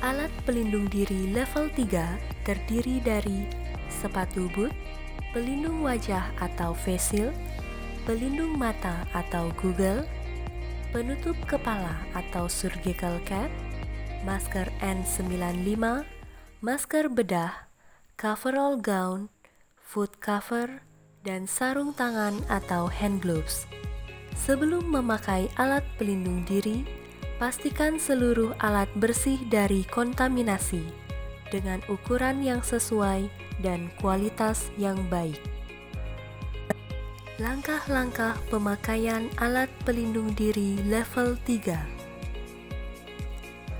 Alat pelindung diri level 3 terdiri dari sepatu boot, pelindung wajah atau face shield, pelindung mata atau goggle, penutup kepala atau surgical cap, masker N95, masker bedah, coverall gown, foot cover, dan sarung tangan atau hand gloves. Sebelum memakai alat pelindung diri, pastikan seluruh alat bersih dari kontaminasi dengan ukuran yang sesuai dan kualitas yang baik. Langkah-langkah pemakaian alat pelindung diri level 3.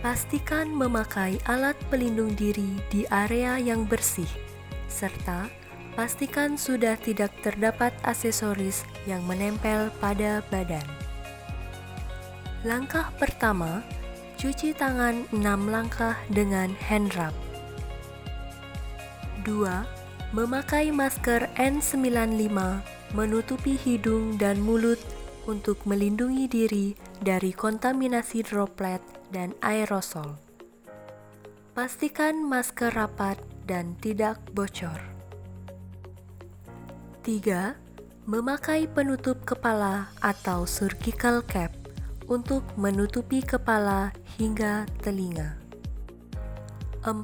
Pastikan memakai alat pelindung diri di area yang bersih, serta pastikan sudah tidak terdapat aksesoris yang menempel pada badan. Langkah pertama, cuci tangan 6 langkah dengan hand rub. 2. Memakai masker N95 menutupi hidung dan mulut untuk melindungi diri dari kontaminasi droplet dan aerosol. Pastikan masker rapat dan tidak bocor. 3. Memakai penutup kepala atau surgical cap untuk menutupi kepala hingga telinga. 4.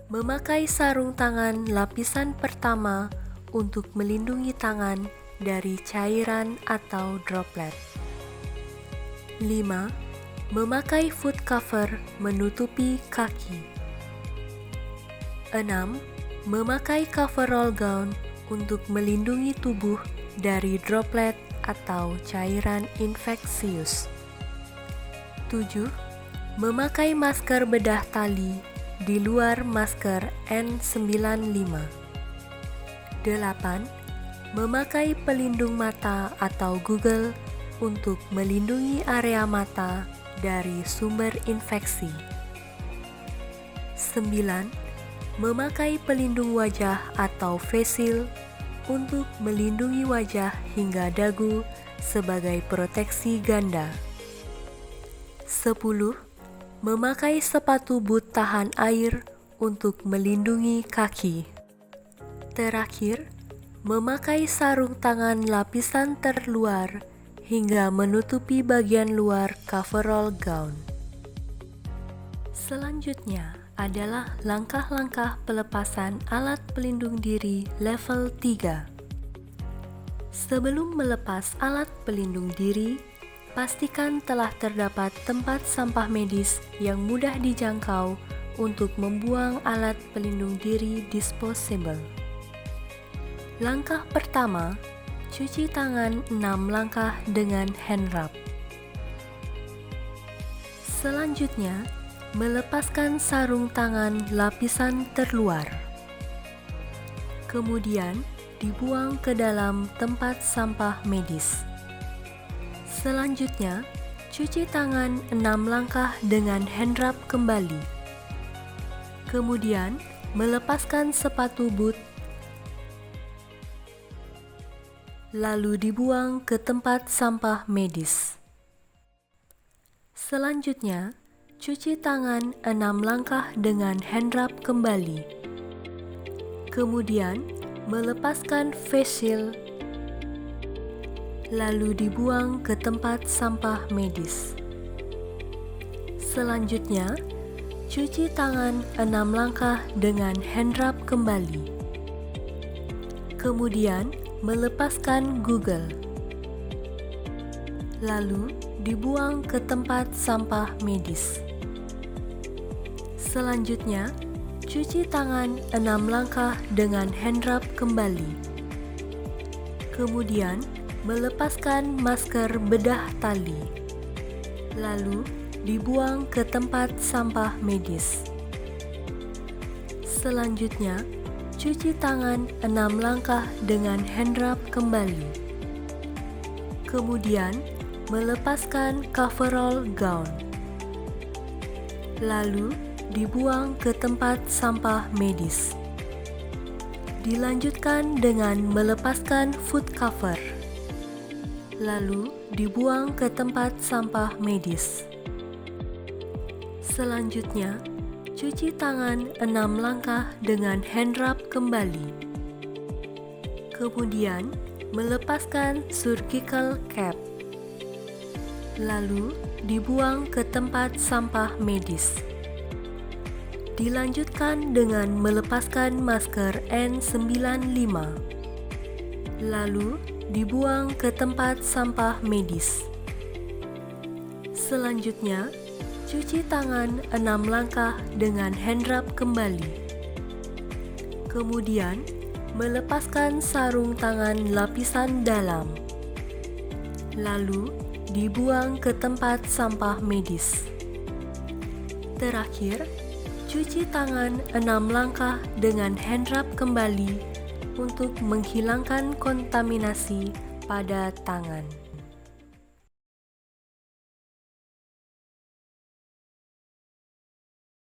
Memakai sarung tangan lapisan pertama untuk melindungi tangan dari cairan atau droplet. 5. Memakai foot cover menutupi kaki. 6. Memakai coverall gown untuk melindungi tubuh dari droplet atau cairan infeksius. 7. Memakai masker bedah tali di luar masker N95. 8. Memakai pelindung mata atau goggle untuk melindungi area mata dari sumber infeksi. 9. Memakai pelindung wajah atau face shield untuk melindungi wajah hingga dagu sebagai proteksi ganda. 10. Memakai sepatu boot tahan air untuk melindungi kaki. Terakhir, memakai sarung tangan lapisan terluar hingga menutupi bagian luar coverall gown. Selanjutnya adalah langkah-langkah pelepasan alat pelindung diri level 3. Sebelum melepas alat pelindung diri, pastikan telah terdapat tempat sampah medis yang mudah dijangkau untuk membuang alat pelindung diri disposable. Langkah pertama, cuci tangan 6 langkah dengan hand rub. Selanjutnya, melepaskan sarung tangan lapisan terluar. Kemudian, dibuang ke dalam tempat sampah medis. Selanjutnya, cuci tangan 6 langkah dengan hand rub kembali. Kemudian, melepaskan sepatu boot, lalu dibuang ke tempat sampah medis. Selanjutnya, cuci tangan 6 langkah dengan hand rub kembali. Kemudian, melepaskan face shield, lalu dibuang ke tempat sampah medis. Selanjutnya, cuci tangan 6 langkah dengan hand rub kembali. Kemudian, melepaskan goggle, lalu dibuang ke tempat sampah medis. Selanjutnya, cuci tangan 6 langkah dengan hand rub kembali. Kemudian, melepaskan masker bedah tali, lalu dibuang ke tempat sampah medis. Selanjutnya, cuci tangan 6 langkah dengan hand rub kembali. Kemudian, melepaskan coverall gown, lalu dibuang ke tempat sampah medis. Dilanjutkan dengan melepaskan foot cover, lalu dibuang ke tempat sampah medis. Selanjutnya, cuci tangan 6 langkah dengan hand rub kembali. Kemudian, melepaskan surgical cap. Lalu, dibuang ke tempat sampah medis. Dilanjutkan dengan melepaskan masker N95. Lalu, dibuang ke tempat sampah medis. Selanjutnya, cuci tangan 6 langkah dengan hand rub kembali. Kemudian, melepaskan sarung tangan lapisan dalam. Lalu, dibuang ke tempat sampah medis. Terakhir, cuci tangan 6 langkah dengan hand rub kembali untuk menghilangkan kontaminasi pada tangan.